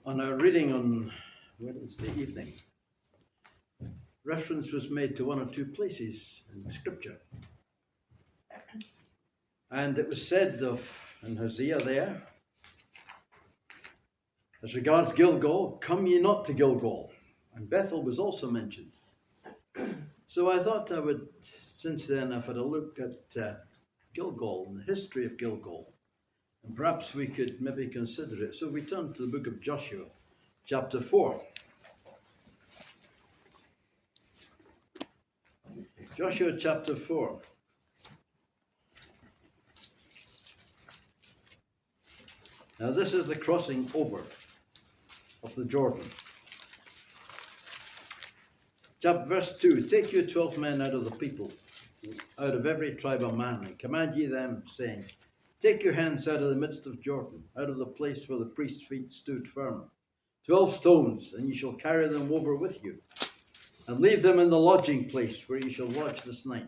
On our reading on Wednesday evening, reference was made to one or two places in the scripture. And it was said of in Hosea there, as regards Gilgal, come ye not to Gilgal. And Bethel was also mentioned. So I thought I would, since then, I've had a look at Gilgal and the history of Gilgal. And perhaps we could maybe consider it. So we turn to the book of Joshua, chapter 4. Joshua chapter 4. Now this is the crossing over of the Jordan. Verse 2, take you 12 men out of the people, out of every tribe of man, and command ye them, saying, take your hands out of the midst of Jordan, out of the place where the priest's feet stood firm. 12 stones, and ye shall carry them over with you, and leave them in the lodging place where ye shall lodge this night.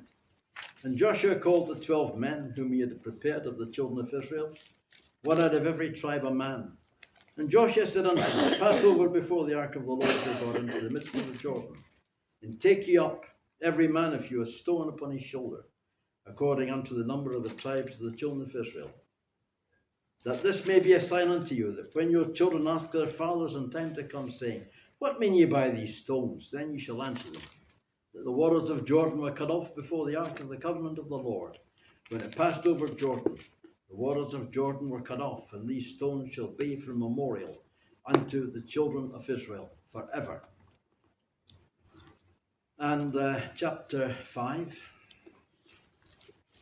And Joshua called the 12 men whom he had prepared of the children of Israel, one out of every tribe of man. And Joshua said unto them, pass over before the ark of the Lord your God into the midst of the Jordan, and take ye up every man of you a stone upon his shoulder, according unto the number of the tribes of the children of Israel, that this may be a sign unto you, that when your children ask their fathers in time to come, saying, what mean ye by these stones? Then ye shall answer them, that the waters of Jordan were cut off before the ark of the covenant of the Lord. When it passed over Jordan, the waters of Jordan were cut off, and these stones shall be for a memorial unto the children of Israel forever. And chapter 5,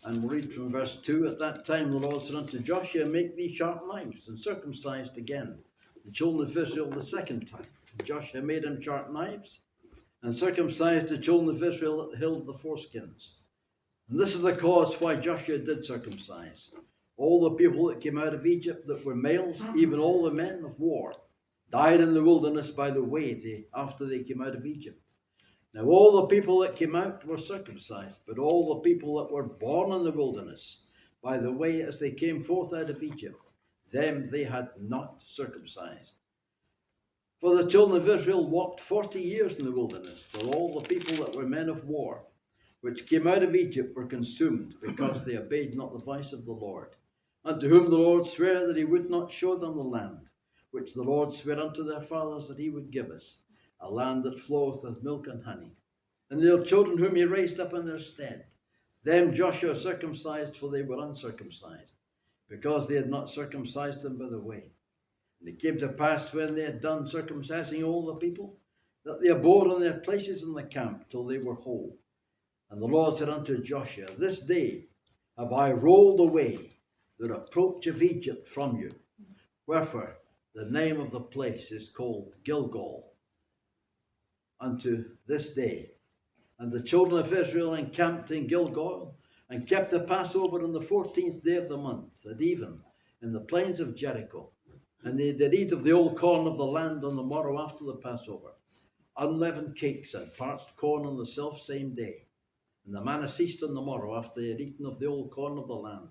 and we'll read from verse 2. At that time the Lord said unto Joshua, make thee sharp knives, and circumcised again the children of Israel the second time. And Joshua made him sharp knives, and circumcised the children of Israel at the hill of the foreskins. And this is the cause why Joshua did circumcise all the people that came out of Egypt that were males, even all the men of war, died in the wilderness by the way after they came out of Egypt. Now all the people that came out were circumcised, but all the people that were born in the wilderness by the way as they came forth out of Egypt, them they had not circumcised. For the children of Israel walked 40 years in the wilderness, till all the people that were men of war, which came out of Egypt, were consumed, because they obeyed not the voice of the Lord, unto whom the Lord sware that he would not show them the land, which the Lord sware unto their fathers that he would give us, a land that floweth with milk and honey. And their children whom he raised up in their stead, them Joshua circumcised, for they were uncircumcised, because they had not circumcised them by the way. And it came to pass, when they had done circumcising all the people, that they abode in their places in the camp till they were whole. And the Lord said unto Joshua, this day have I rolled away the reproach of Egypt from you. Wherefore the name of the place is called Gilgal unto this day. And the children of Israel encamped in Gilgal, and kept the Passover on the 14th day of the month, at even, in the plains of Jericho. And they did eat of the old corn of the land on the morrow after the Passover, unleavened cakes and parched corn on the self-same day. And the manna ceased on the morrow after they had eaten of the old corn of the land.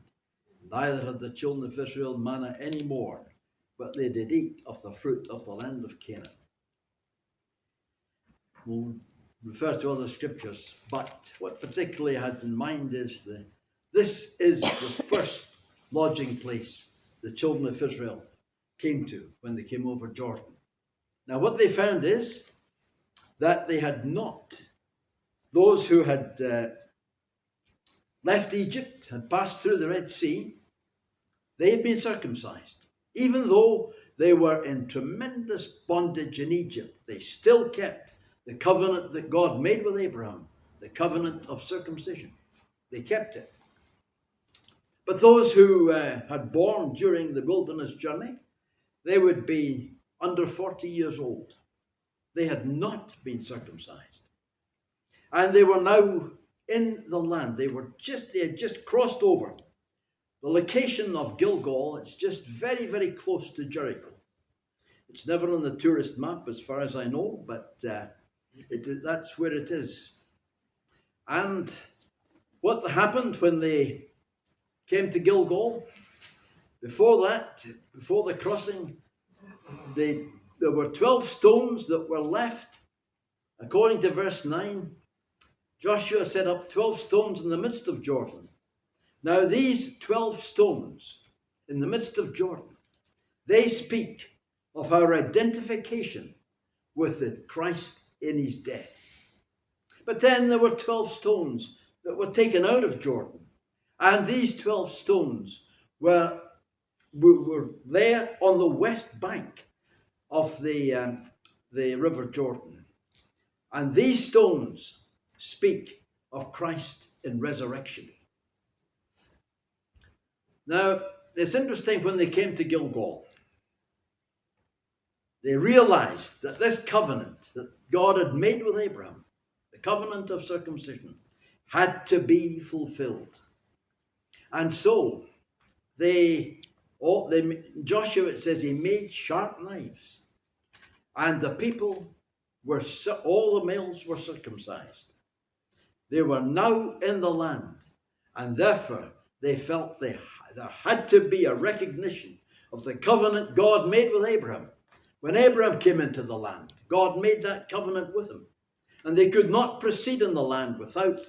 Neither had the children of Israel manna any more, but they did eat of the fruit of the land of Canaan. We'll refer to other scriptures, but what particularly I had in mind is this is the first lodging place the children of Israel came to when they came over Jordan. Now what they found is that they had not, those who had left Egypt, had passed through the Red Sea, they had been circumcised. Even though they were in tremendous bondage in Egypt, they still kept the covenant that God made with Abraham, the covenant of circumcision. They kept it. But those who had born during the wilderness journey, they would be under 40 years old. They had not been circumcised. And they were now in the land. They had just crossed over. The location of Gilgal, it's just very, very close to Jericho. It's never on the tourist map as far as I know, but that's where it is. And what happened when they came to Gilgal, before that, before the crossing, they there were 12 stones that were left. According to verse 9, Joshua set up 12 stones in the midst of Jordan. Now these 12 stones in the midst of Jordan, they speak of our identification with Christ in his death. But then there were 12 stones that were taken out of Jordan. And these 12 stones were there on the west bank of the River Jordan. And these stones speak of Christ in resurrection. Now, it's interesting when they came to Gilgal, they realized that this covenant that God had made with Abraham, the covenant of circumcision, had to be fulfilled. And so, Joshua, it says, he made sharp knives. And the people all the males were circumcised. They were now in the land. And therefore, they felt there had to be a recognition of the covenant God made with Abraham. When Abraham came into the land, God made that covenant with him. And they could not proceed in the land without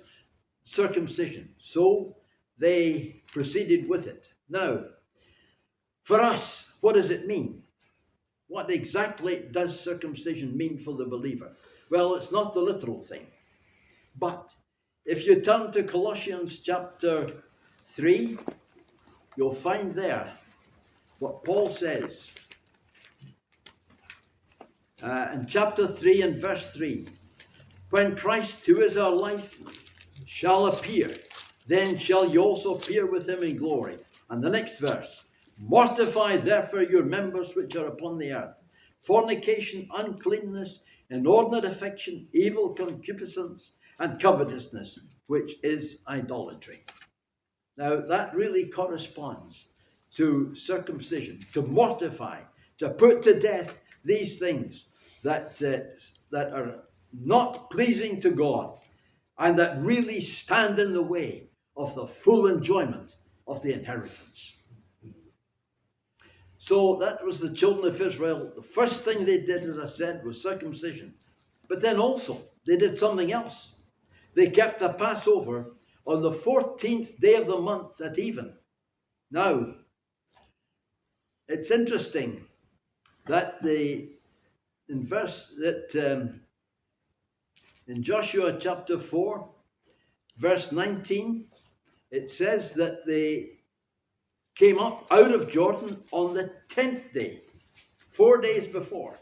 circumcision. So they proceeded with it. Now, for us, what does it mean? What exactly does circumcision mean for the believer? Well, it's not the literal thing. But if you turn to Colossians chapter 3, you'll find there what Paul says. In chapter 3 and verse 3, when Christ, who is our life, shall appear, then shall you also appear with him in glory. And the next verse, mortify therefore your members which are upon the earth, fornication, uncleanness, inordinate affection, evil concupiscence, and covetousness, which is idolatry. Now that really corresponds to circumcision, to mortify, to put to death these things that are not pleasing to God and that really stand in the way of the full enjoyment of the inheritance. So that was the children of Israel. The first thing they did, as I said, was circumcision. But then also, they did something else. They kept the Passover on the 14th day of the month at even. Now, it's interesting that in Joshua chapter 4, verse 19, it says that they came up out of Jordan on the 10th day, 4 days before.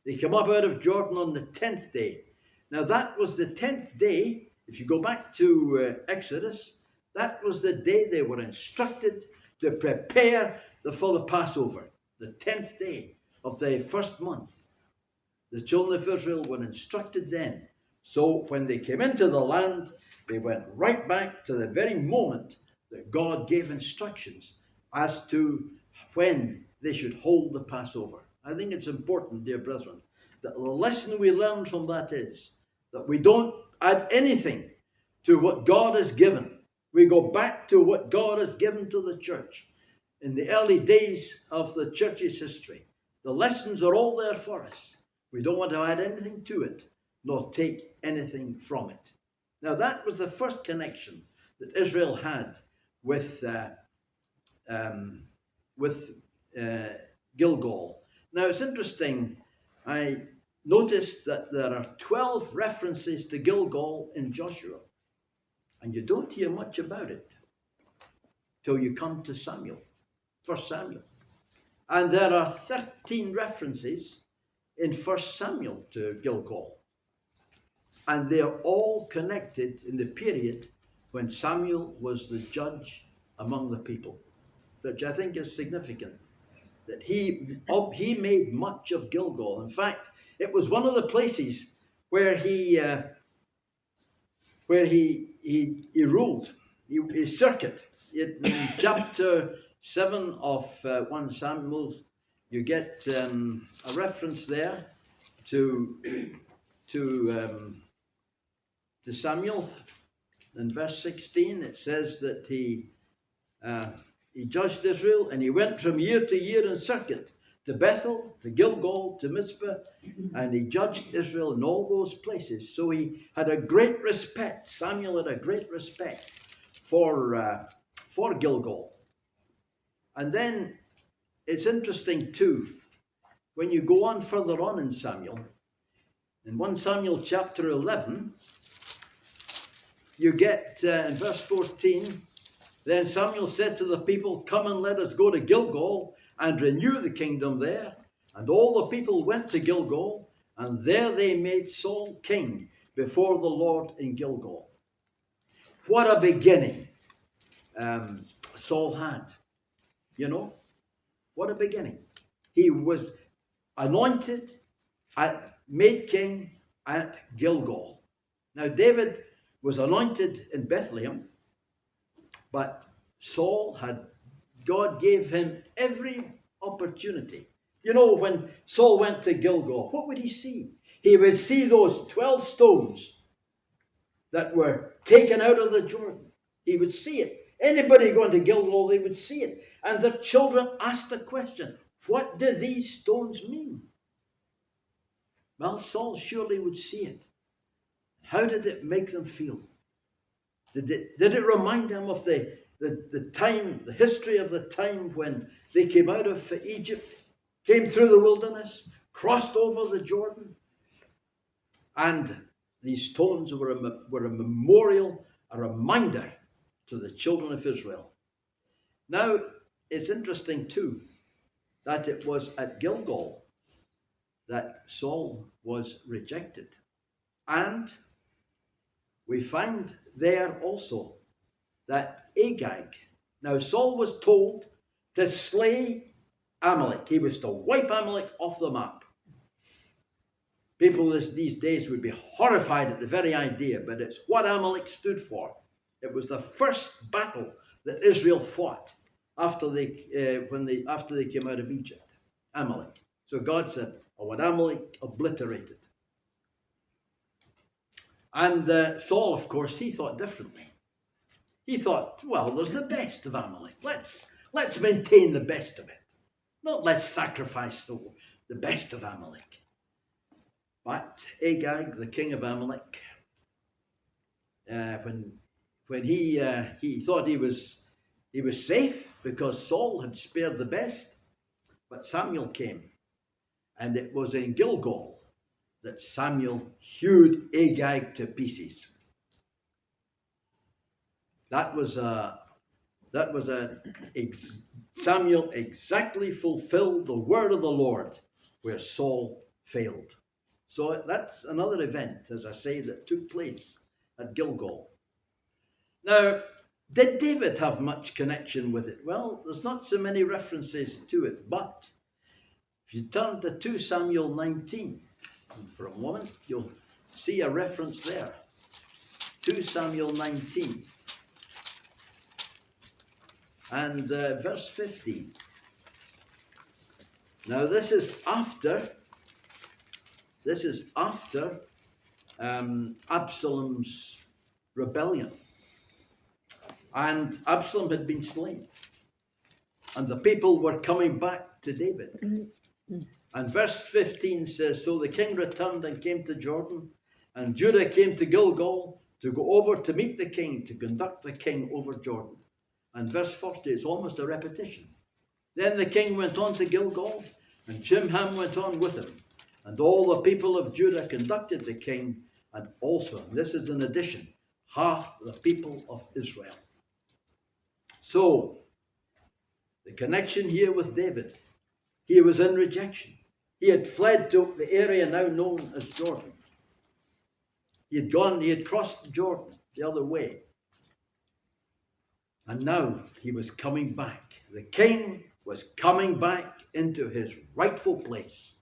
They came up out of Jordan on the 10th day. Now that was the 10th day. If you go back to Exodus, that was the day they were instructed to prepare for the Passover, the 10th day of the first month. The children of Israel were instructed then. So when they came into the land, they went right back to the very moment that God gave instructions as to when they should hold the Passover. I think it's important, dear brethren, that the lesson we learn from that is that we don't add anything to what God has given. We go back to what God has given to the church in the early days of the church's history. The lessons are all there for us. We don't want to add anything to it, nor take anything from it. Now that was the first connection that Israel had with Gilgal. Now it's interesting, I noticed that there are 12 references to Gilgal in Joshua, and you don't hear much about it till you come to Samuel, 1 Samuel. And there are 13 references in 1 Samuel to Gilgal. And they're all connected in the period when Samuel was the judge among the people, which I think is significant, that he made much of Gilgal. In fact, it was one of the places where he ruled, his circuit. In chapter 7 of 1 Samuel, you get a reference there to Samuel. In verse 16, it says that he judged Israel, and he went from year to year in circuit to Bethel, to Gilgal, to Mizpah, and he judged Israel in all those places. So he had a great respect. Samuel had a great respect for Gilgal. And then it's interesting too, when you go on further on in Samuel, in 1 Samuel chapter 11, you get in verse 14, then Samuel said to the people, "Come and let us go to Gilgal and renew the kingdom there." And all the people went to Gilgal, and there they made Saul king before the Lord in Gilgal. What a beginning Saul had. You know, what a beginning. He was anointed, made king at Gilgal. Now David was anointed in Bethlehem, but God gave him every opportunity. You know, when Saul went to Gilgal, what would he see? He would see those 12 stones that were taken out of the Jordan. He would see it. Anybody going to Gilgal, they would see it. And the children asked the question, what do these stones mean? Well, Saul surely would see it. How did it make them feel? Did it remind them of the time, the history of the time when they came out of Egypt, came through the wilderness, crossed over the Jordan? And these stones were a memorial, a reminder to the children of Israel. Now, it's interesting too that it was at Gilgal that Saul was rejected. And we find there also that Agag, now Saul was told to slay Amalek. He was to wipe Amalek off the map. People these days would be horrified at the very idea, but it's what Amalek stood for. It was the first battle that Israel fought after they came out of Egypt. Amalek. So God said, "I want Amalek obliterated." And Saul, of course, he thought differently. He thought, well, there's the best of Amalek. Let's maintain the best of it. Not let's sacrifice the best of Amalek. But Agag, the king of Amalek, when he thought he was safe because Saul had spared the best, but Samuel came, and it was in Gilgal that Samuel hewed Agag to pieces. Samuel exactly fulfilled the word of the Lord where Saul failed. So that's another event, as I say, that took place at Gilgal. Now, did David have much connection with it? Well, there's not so many references to it, but if you turn to 2 Samuel 19, for a moment, you'll see a reference there. 2 Samuel 19 and verse 15. Now this is after Absalom's rebellion, and Absalom had been slain, and the people were coming back to David. And verse 15 says, "So the king returned and came to Jordan, and Judah came to Gilgal to go over to meet the king, to conduct the king over Jordan." And verse 40 is almost a repetition. "Then the king went on to Gilgal, and Chimham went on with him. And all the people of Judah conducted the king, and also," and this is an addition, "half the people of Israel." So, the connection here with David, he was in rejection. He had fled to the area now known as Jordan. He had crossed Jordan the other way. And now he was coming back. The king was coming back into his rightful place.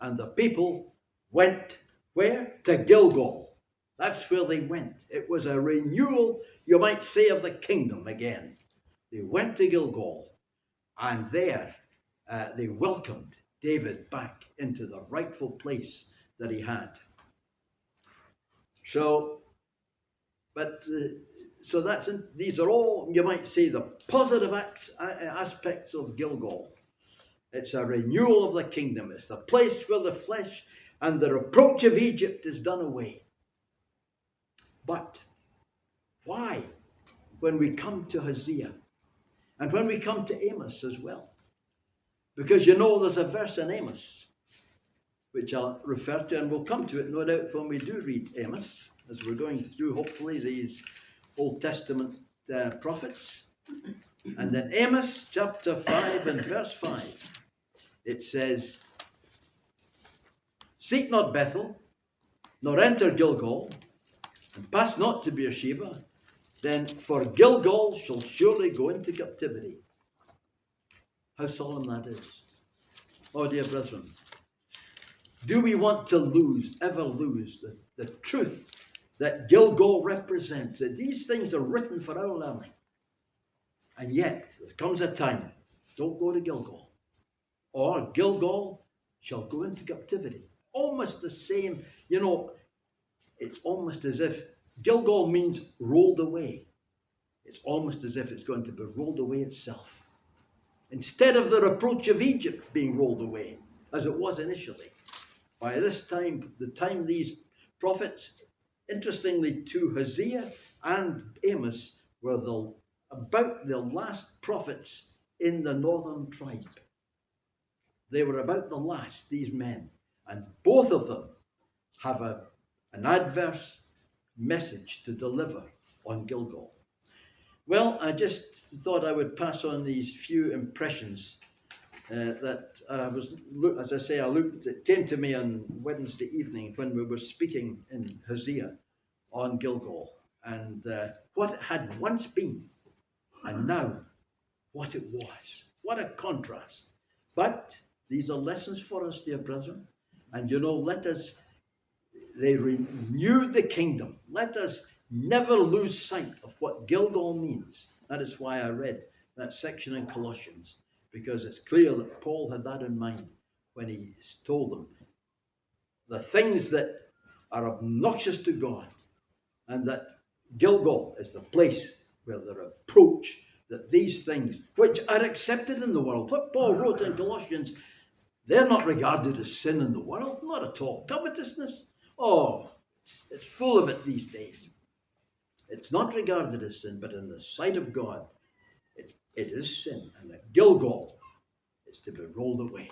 And the people went where? To Gilgal. That's where they went. It was a renewal, you might say, of the kingdom again. They went to Gilgal, and there they welcomed David back into the rightful place that he had. These are all, you might say, the positive aspects of Gilgal. It's a renewal of the kingdom. It's the place where the flesh and the reproach of Egypt is done away. But why, when we come to Hosea and when we come to Amos as well? Because you know there's a verse in Amos which I'll refer to, and we'll come to it no doubt when we do read Amos, as we're going through hopefully these Old Testament prophets. And in Amos chapter 5 and verse 5, it says, "Seek not Bethel, nor enter Gilgal, and pass not to Beersheba, then for Gilgal shall surely go into captivity." How solemn that is. Oh, dear brethren, do we want to ever lose the truth that Gilgal represents? That these things are written for our learning. And yet, there comes a time, don't go to Gilgal, or Gilgal shall go into captivity. Almost the same, it's almost as if Gilgal means rolled away. It's almost as if it's going to be rolled away itself. Instead of the reproach of Egypt being rolled away, as it was initially. By this time, the time these prophets, interestingly to Hosea and Amos, were about the last prophets in the northern tribe. They were about the last, these men. And both of them have an adverse message to deliver on Gilgal. Well, I just thought I would pass on these few impressions that as I say, it came to me on Wednesday evening when we were speaking in Hosea on Gilgal, and what it had once been, and now what it was. What a contrast. But these are lessons for us, dear brethren, and they renew the kingdom. Let us never lose sight of what Gilgal means. That is why I read that section in Colossians, because it's clear that Paul had that in mind when he told them the things that are obnoxious to God, and that Gilgal is the place where the reproach that these things, which are accepted in the world, what Paul wrote in Colossians, they're not regarded as sin in the world, not at all. Covetousness, it's full of it these days. It's not regarded as sin, but in the sight of God, it is sin, and that Gilgal is to be rolled away.